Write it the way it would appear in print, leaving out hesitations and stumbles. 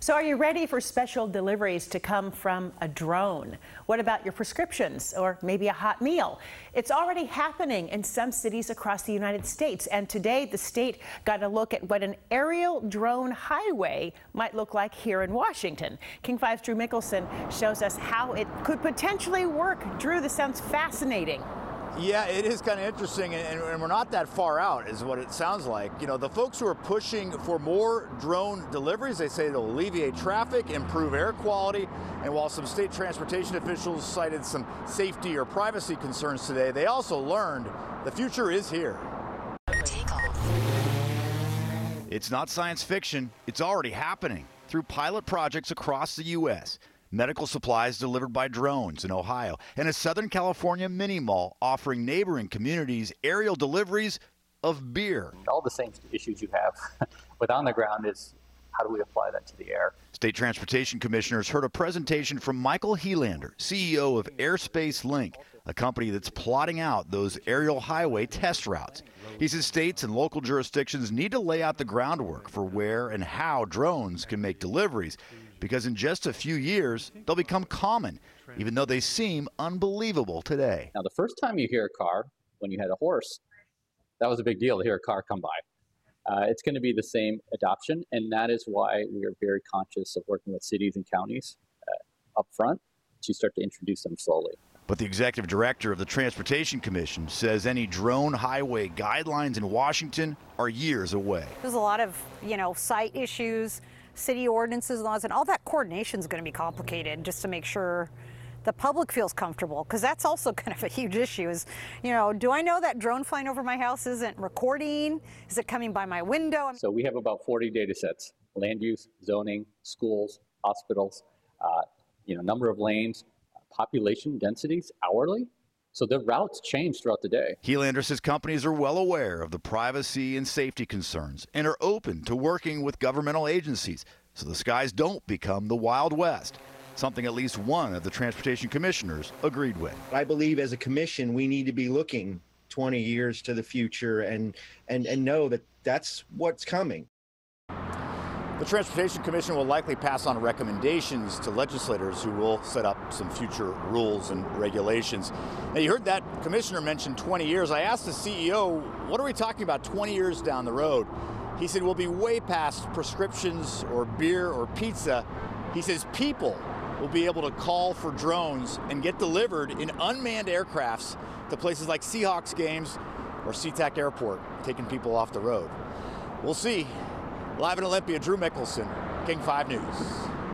So are you ready for special deliveries to come from a drone? What about your prescriptions or maybe a hot meal? It's already happening in some cities across the United States. And today the state got a look at what an aerial drone highway might look like here in Washington. King5's Drew Mickelson shows us how it could potentially work. Drew, this sounds fascinating. Yeah, it is kind of interesting, and we're not that far out, is what it sounds like. You know, the folks who are pushing for more drone deliveries, they say it'll alleviate traffic, improve air quality, and while some state transportation officials cited some safety or privacy concerns today, they also learned the future is here. It's not science fiction, it's already happening through pilot projects across the U.S. Medical supplies delivered by drones in Ohio, and a Southern California mini mall offering neighboring communities aerial deliveries of beer. All the same issues you have with on the ground is how do we apply that to the air? State Transportation Commissioners heard a presentation from Michael Helander, CEO of Airspace Link, a company that's plotting out those aerial highway test routes. He says states and local jurisdictions need to lay out the groundwork for where and how drones can make deliveries, because in just a few years, they'll become common, even though they seem unbelievable today. Now, the first time you hear a car, when you had a horse, that was a big deal to hear a car come by. It's going to be the same adoption, and that is why we are very conscious of working with cities and counties up front to start to introduce them slowly. But the executive director of the Transportation Commission says any drone highway guidelines in Washington are years away. There's a lot of, site issues, city ordinances, laws, and all that coordination is going to be complicated just to make sure the public feels comfortable, because that's also kind of a huge issue is, do I know that drone flying over my house isn't recording? Is it coming by my window? So we have about 40 data sets: land use, zoning, schools, hospitals, number of lanes, population densities hourly. So the routes change throughout the day. Helander says companies are well aware of the privacy and safety concerns and are open to working with governmental agencies so the skies don't become the Wild West, something at least one of the transportation commissioners agreed with. I believe as a commission, we need to be looking 20 years to the future and know that that's what's coming. The Transportation Commission will likely pass on recommendations to legislators who will set up some future rules and regulations. Now, you heard that commissioner mention 20 years. I asked the CEO, what are we talking about 20 years down the road? He said we'll be way past prescriptions or beer or pizza. He says people will be able to call for drones and get delivered in unmanned aircrafts to places like Seahawks games or SeaTac Airport, taking people off the road. We'll see. Live in Olympia, Drew Mickelson, King 5 News.